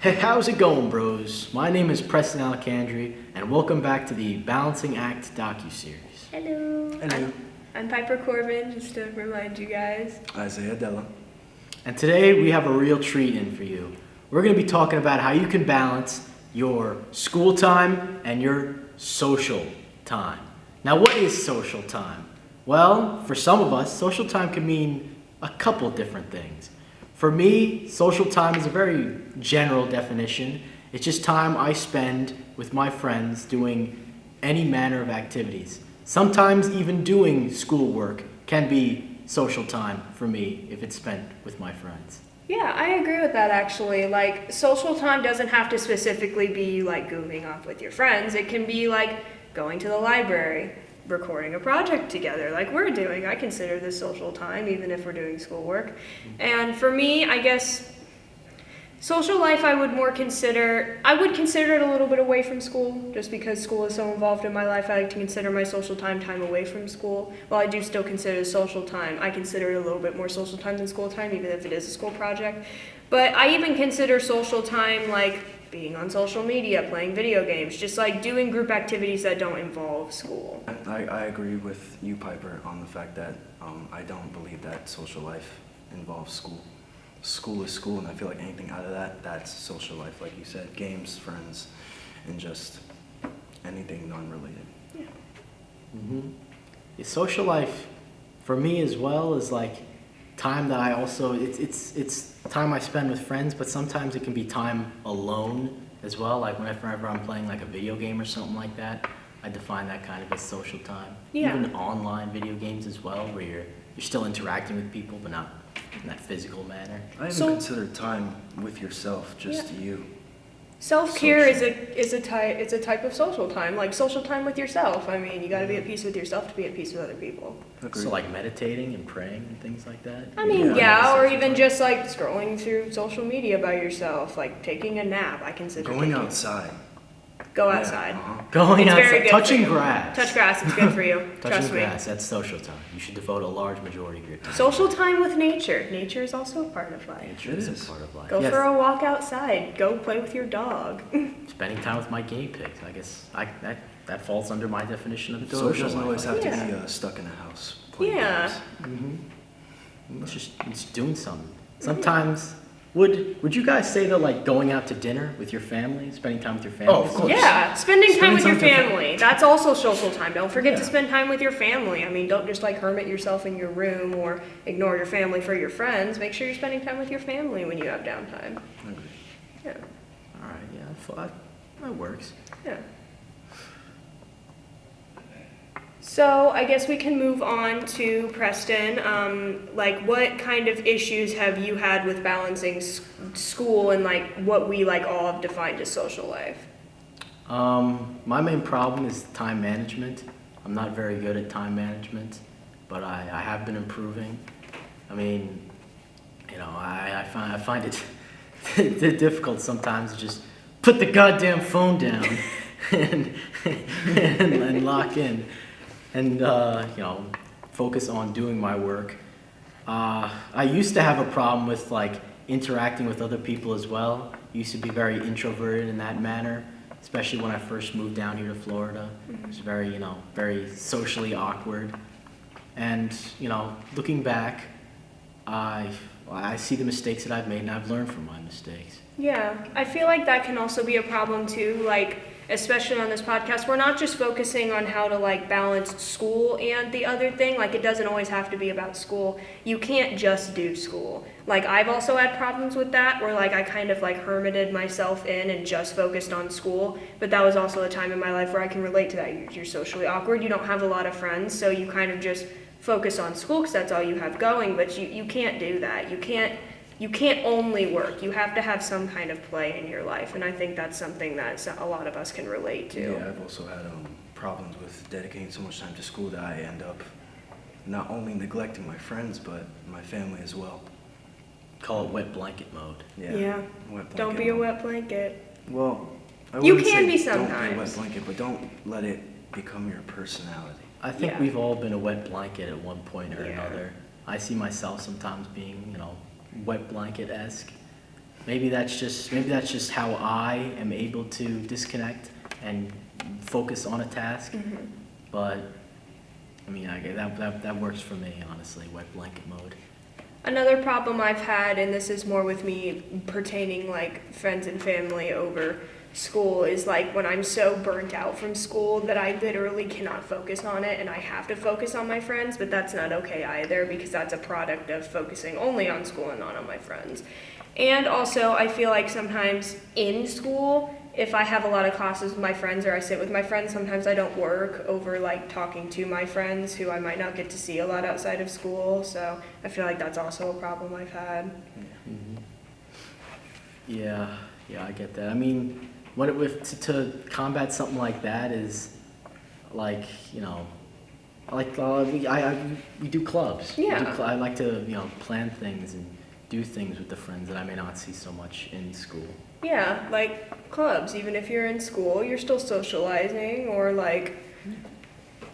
Hey, how's it going, bros? My name is Preston Alexandri, and welcome back to the Balancing Act docuseries. Hello. Hello. I'm Piper Corbin, just to remind you guys. Isaiah Della. And today we have a real treat in for you. We're going to be talking about how you can balance your school time and your social time. Now, what is social time? Well, for some of us, social time can mean a couple different things. For me, social time is a very general definition. It's just time I spend with my friends doing any manner of activities. Sometimes even doing schoolwork can be social time for me if it's spent with my friends. Yeah, I agree with that actually. Like, social time doesn't have to specifically be like goofing off with your friends. It can be like going to the library, recording a project together like we're doing. I consider this social time even if we're doing schoolwork. And for me, I guess social life I would consider it a little bit away from school, just because school is so involved in my life. I like to consider my social time away from school. While I do still consider it social time, I consider it a little bit more social time than school time, even if it is a school project. But I even consider social time like being on social media, playing video games, just like doing group activities that don't involve school. I agree with you, Piper, on the fact that I don't believe that social life involves school. School is school, and I feel like anything out of that, that's social life, like you said, games, friends, and just anything non-related. Yeah. The social life for me as well is like time that I also, it's time I spend with friends, but sometimes it can be time alone as well. Like whenever I'm playing like a video game or something like that, I define that kind of as social time. Yeah. Even online video games as well, where you're still interacting with people, but not in that physical manner. I even consider time with yourself, just you. Self-care is a type of social time, like social time with yourself. I mean, you got to be at peace with yourself to be at peace with other people. Agreed. So like meditating and praying and things like that? I mean, Yeah. or even just like scrolling through social media by yourself, like taking a nap. I consider Going outside. Go Yeah, outside. Going It's very outside, good touching for you. grass. Touch grass, it's good for you. Touching Trust me. grass, that's social time. You should devote a large majority of your time. Social time with nature. Nature is also a part of life. Nature It is is. a part of life. Go Yes, for a walk outside. Go play with your dog. spending time with my guinea pigs. I guess that falls under my definition of So it social doesn't life. always have to Yeah. be stuck in a house playing Yeah. games. It's doing something. Sometimes, would you guys say that like going out to dinner with your family, spending time with your family? Oh, of course. Yeah, spending time with your Spending time with family. That's also social time. Don't forget to Yeah. spend time with your family. I mean, don't just like hermit yourself in your room or ignore your family for your friends. Make sure you're spending time with your family when you have downtime. I agree. Yeah. All right, yeah, that works. Yeah. So I guess we can move on to Preston. Like, what kind of issues have you had with balancing school and like what we like all have defined as social life? My main problem is time management. I'm not very good at time management, but I have been improving. I mean, I find it difficult sometimes to just put the goddamn phone down and lock in and focus on doing my work. I used to have a problem with like interacting with other people as well. Used to be very introverted in that manner, especially when I first moved down here to Florida. It was very socially awkward. And, looking back, I see the mistakes that I've made and I've learned from my mistakes. Yeah, I feel like that can also be a problem too, like, especially on this podcast, we're not just focusing on how to like balance school and the other thing, like it doesn't always have to be about school. You can't just do school. Like I've also had problems with that where like I kind of like hermited myself in and just focused on school, but that was also a time in my life where I can relate to that. You're socially awkward, you don't have a lot of friends, so you kind of just focus on school because that's all you have going, but you can't do that. You can't only work. You have to have some kind of play in your life, and I think that's something that a lot of us can relate to. Yeah, I've also had problems with dedicating so much time to school that I end up not only neglecting my friends, but my family as well. Call it wet blanket mode. Yeah. Wet blanket Don't be a mode. wet blanket. Well, I You wouldn't can say be don't be a sometimes. wet blanket, but don't let it become your personality. I think Yeah. we've all been a wet blanket at one point or Yeah. another. I see myself sometimes being, wet blanket-esque. maybe that's just how I am able to disconnect and focus on a task. But I mean, that works for me, honestly. Wet blanket mode. Another problem I've had, and this is more with me pertaining like friends and family over school, is like when I'm so burnt out from school that I literally cannot focus on it and I have to focus on my friends, but that's not okay either because that's a product of focusing only on school and not on my friends. And also, I feel like sometimes in school, if I have a lot of classes with my friends or I sit with my friends, sometimes I don't work over like talking to my friends who I might not get to see a lot outside of school. So I feel like that's also a problem I've had. Yeah, I get that. I mean, to combat something like that is like, we do clubs. Yeah. I like to plan things and do things with the friends that I may not see so much in school. Yeah, like clubs. Even if you're in school, you're still socializing, or like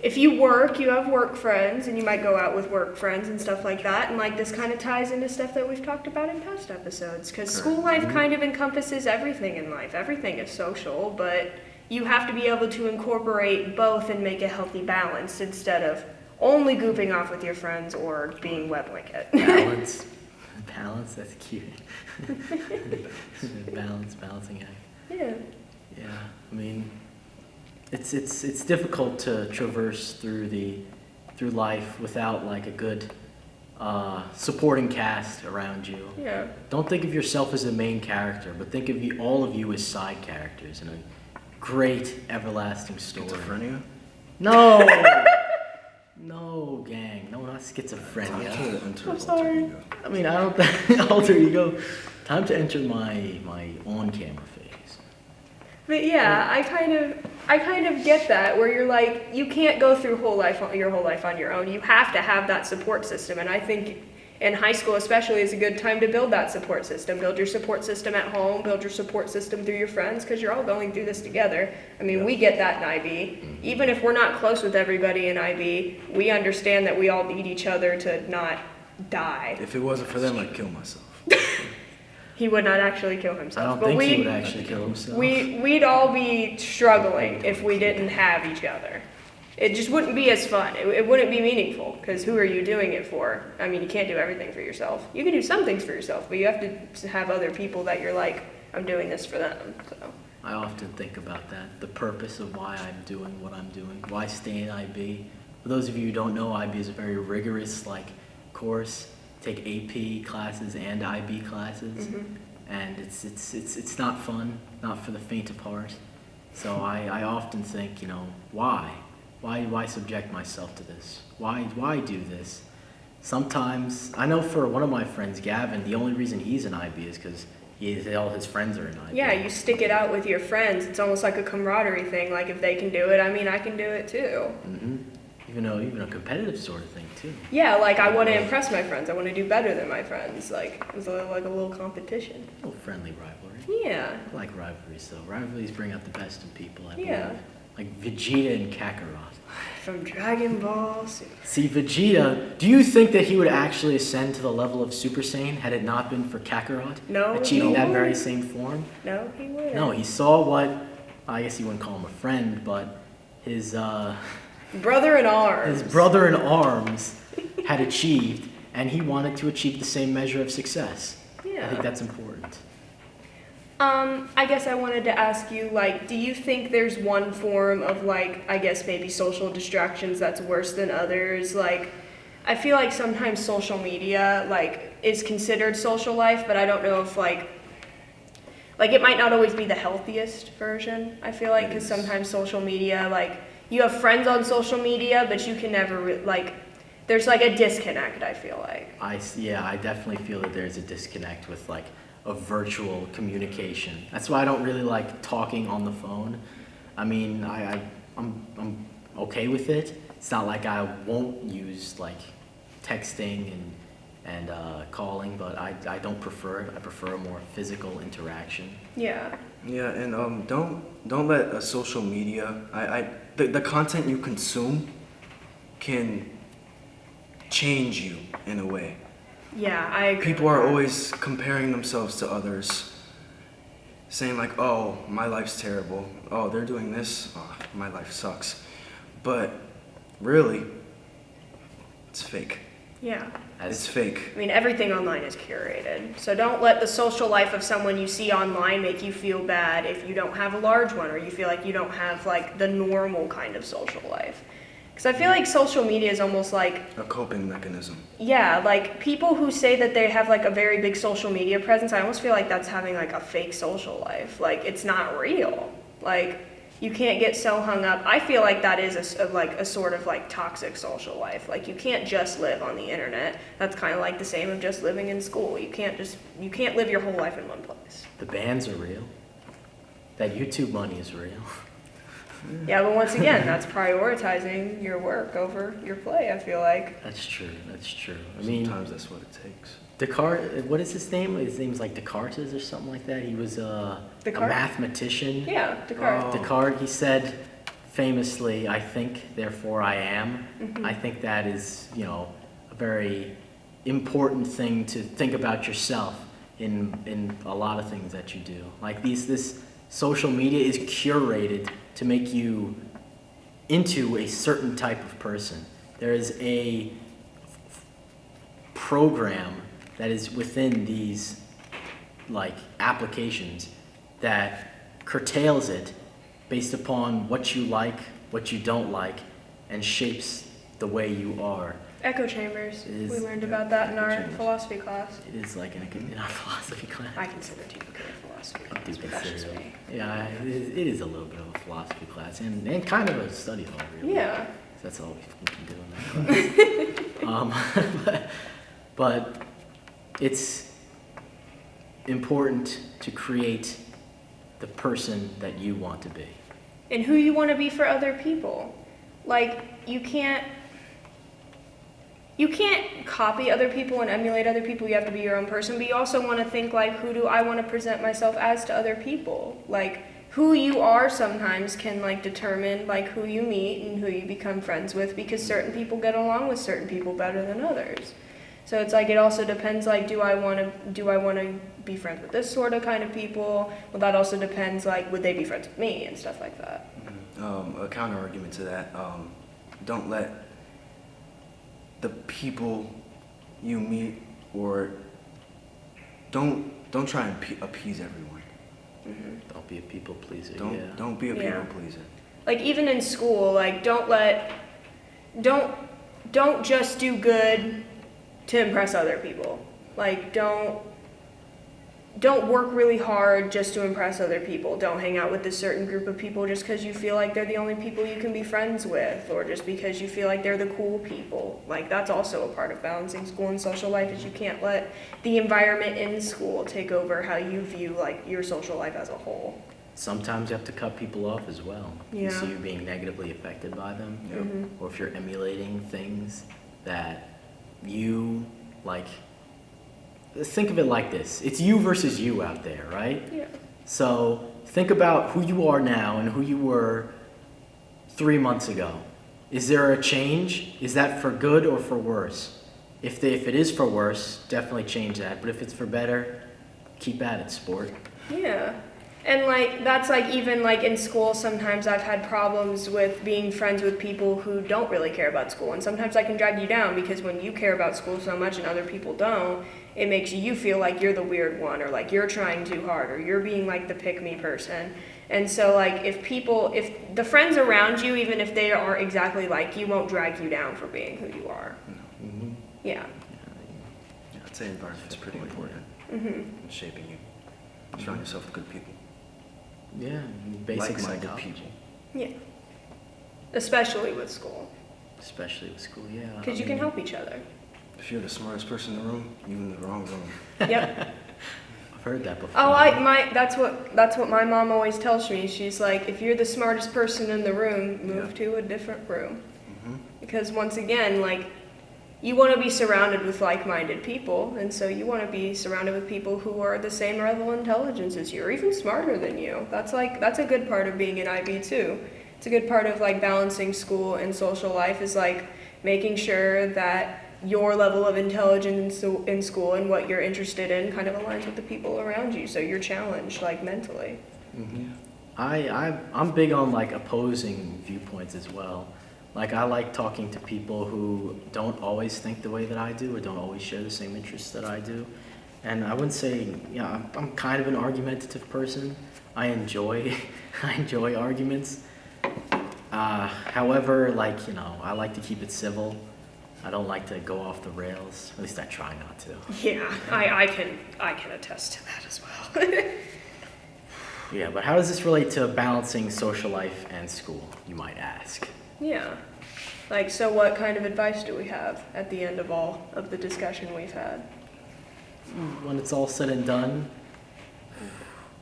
if you work, you have work friends and you might go out with work friends and stuff like that. And like this kind of ties into stuff that we've talked about in past episodes, because school life kind of encompasses everything in life. Everything is social, but you have to be able to incorporate both and make a healthy balance instead of only goofing off with your friends or being wet blanket. Balance, that's cute. Balancing act. Yeah. Yeah, I mean, it's difficult to traverse through life without like a good supporting cast around you. Yeah. Don't think of yourself as the main character, but think of all of you as side characters in a great everlasting story. Schizophrenia? No. No, gang. No, not schizophrenia. I'm sorry. I mean, I don't think alter ego. Time to enter my on-camera phase. But yeah, I kind of get that, where you're like, you can't go through your whole life on your own. You have to have that support system, and I think in high school especially is a good time to build that support system. Build your support system at home, build your support system through your friends, because you're all going through this together. I mean, we get that in IB. Even if we're not close with everybody in IB, we understand that we all need each other to not die. If it wasn't for them, I'd kill myself. He would not actually kill I himself. don't think he would actually kill himself. We'd all be struggling if we didn't have each other. It just wouldn't be as fun. It wouldn't be meaningful, because who are you doing it for? I mean, you can't do everything for yourself. You can do some things for yourself, but you have to have other people that you're like, I'm doing this for them. So I often think about that, the purpose of why I'm doing what I'm doing, why stay in IB. For those of you who don't know, IB is a very rigorous course. Take AP classes and IB classes, and it's not fun, not for the faint of heart. So I often think, why subject myself to this? Why do this? Sometimes, I know for one of my friends, Gavin, the only reason he's in IB is because all his friends are in IB. yeah, you stick it out with your friends. It's almost like a camaraderie thing. Like if they can do it, I mean, I can do it too. Even a competitive sort of thing too. Yeah, like I want to impress my friends. I want to do better than my friends. Like it's like a little competition. A little friendly rivalry. Yeah. I like rivalries though. Rivalries bring out the best in people, I believe. Yeah. Like Vegeta and Kakarot. From Dragon Ball Super. See, Vegeta, do you think that he would actually ascend to the level of Super Saiyan had it not been for Kakarot? No, achieving he that very wouldn't. same form? No, he wouldn't. No, he saw what, I guess you wouldn't call him a friend, but his Brother in arms. brother in arms had achieved, and he wanted to achieve the same measure of success. Yeah. I think that's important. I guess I wanted to ask you, do you think there's one form of, I guess maybe social distractions that's worse than others? I feel like sometimes social media, is considered social life, but I don't know if, it might not always be the healthiest version, I feel like, because sometimes social media, you have friends on social media, but you can never, there's, a disconnect, I feel like. I definitely feel that there's a disconnect with, of virtual communication. That's why I don't really like talking on the phone. I mean, I'm okay with it. It's not like I won't use texting and calling, but I don't prefer it. I prefer a more physical interaction. Yeah. Yeah, and don't let a social media. The content you consume can change you in a way. Yeah, I agree. People with are that. always comparing themselves to others, saying like, oh, my life's terrible. Oh, they're doing this. Oh, my life sucks. But really, it's fake. Yeah. It's fake. I mean, everything online is curated. So don't let the social life of someone you see online make you feel bad if you don't have a large one or you feel like you don't have like the normal kind of social life. Because I feel like social media is almost like, A coping mechanism. yeah, like people who say that they have like a very big social media presence, I almost feel like that's having like a fake social life. Like it's not real. Like you can't get so hung up. I feel like that is a sort of like toxic social life. Like you can't just live on the internet. That's kind of like the same of just living in school. You can't live your whole life in one place. The bands are real. That YouTube money is real. Yeah, but once again, that's prioritizing your work over your play, I feel like. That's true. I mean, Sometimes that's what it takes. Descartes, what is his name? His name's like Descartes or something like that. He was a Descartes? mathematician. Yeah, Descartes. Oh. Descartes, he said famously, I think, therefore I am. Mm-hmm. I think that is, a very important thing to think about yourself in a lot of things that you do. Like this social media is curated to make you into a certain type of person. There is a program that is within these like applications that curtails it based upon what you like, what you don't like, and shapes the way you are. Echo chambers. It is- We learned about that in echo our chambers. philosophy class. It is like in our philosophy class. I consider it to be a philosophy I do class, but that's just consider me. it. Yeah, it is a little bit of a philosophy class and kind of a study hall, really. Yeah. That's all we can do in that class. But it's important to create the person that you want to be. And who you want to be for other people. Like, you can't copy other people and emulate other people. You have to be your own person, but you also want to think like, who do I want to present myself as to other people? Like, who you are sometimes can like determine like who you meet and who you become friends with, because certain people get along with certain people better than others. So it's like, it also depends, like, do I want to be friends with this sort of kind of people? Well, that also depends, like, would they be friends with me and stuff like that. A counter argument to that, don't let the people you meet or don't try and appease everyone. Mm-hmm. Don't be a people pleaser. Don't be a Yeah. people pleaser. Like, even in school, like, don't just do good to impress other people. Like, don't work really hard just to impress other people. Don't hang out with a certain group of people just because you feel like they're the only people you can be friends with, or just because you feel like they're the cool people. Like, that's also a part of balancing school and social life, is you can't let the environment in school take over how you view, like, your social life as a whole. Sometimes you have to cut people off as well. You Yeah. see you being negatively affected by them, Mm-hmm. or if you're emulating things that you like. Think of it like this: it's you versus you out there, right? Yeah. So think about who you are now and who you were 3 months ago. Is there a change? Is that for good or for worse? If it is for worse, definitely change that. But if it's for better, keep at it, sport. Yeah. And like, that's like, even like in school, sometimes I've had problems with being friends with people who don't really care about school. And sometimes I can drag you down, because when you care about school so much and other people don't, it makes you feel like you're the weird one, or like you're trying too hard, or you're being like the pick-me person. And so like, if the friends around you, even if they aren't exactly like you, won't drag you down for being who you are. Mm-hmm. Yeah. Yeah, I'd say environment's pretty important Mm-hmm. in shaping you. Surround yourself with good people. Yeah, basic Like-minded psychology. people. Yeah. Especially with school, Especially with school, yeah. because you can help each other. If you're the smartest person in the room, you're in the wrong room. Yep. I've heard that before. Oh, that's what my mom always tells me. She's like, if you're the smartest person in the room, move Yeah. to a different room. Mm-hmm. Because once again, like, you want to be surrounded with like-minded people, and so you want to be surrounded with people who are the same level of intelligence as you, or even smarter than you. That's a good part of being an IB too. It's a good part of like balancing school and social life, is like making sure that your level of intelligence in school and what you're interested in kind of aligns with the people around you, so you're challenged like mentally. Mm-hmm. I'm big on like opposing viewpoints as well. Like I like talking to people who don't always think the way that I do or don't always share the same interests that I do. And I wouldn't say, I'm kind of an argumentative person. I enjoy arguments. However, like, I like to keep it civil. I don't like to go off the rails. At least I try not to. Yeah, I can attest to that as well. Yeah, but how does this relate to balancing social life and school, you might ask? Yeah. Like, so what kind of advice do we have at the end of all of the discussion we've had? When it's all said and done,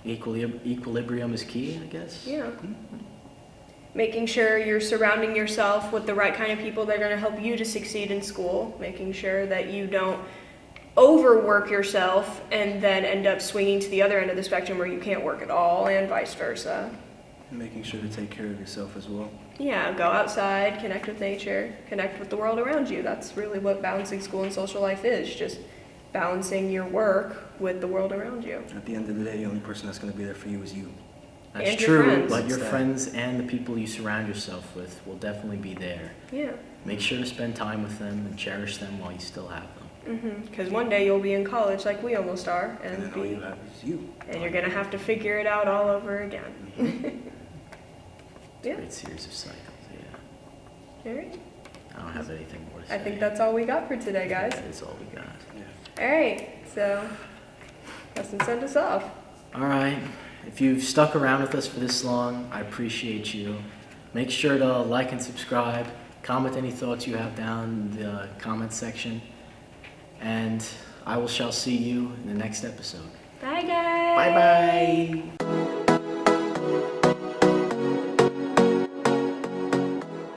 equilibrium is key, I guess. Yeah. Making sure you're surrounding yourself with the right kind of people that are going to help you to succeed in school. Making sure that you don't overwork yourself and then end up swinging to the other end of the spectrum where you can't work at all, and vice versa. Making sure to take care of yourself as well. Yeah, go outside, connect with nature, connect with the world around you. That's really what balancing school and social life is, just balancing your work with the world around you. At the end of the day, the only person that's going to be there for you is you. That's And your true, friends. but your friends and the people you surround yourself with will definitely be there. Yeah. Make sure to spend time with them and cherish them while you still have them. Because one day you'll be in college like we almost are, And then all you have is you. and you're going to have to figure it out all over again. It's a Yeah. great series of cycles, yeah. All right. I don't have anything more to say. I think that's all we got for today, guys. That is all we got. Yeah. All right. So, Preston, send us off. All right. If you've stuck around with us for this long, I appreciate you. Make sure to like and subscribe. Comment any thoughts you have down in the comments section. And shall see you in the next episode. Bye, guys. Bye-bye.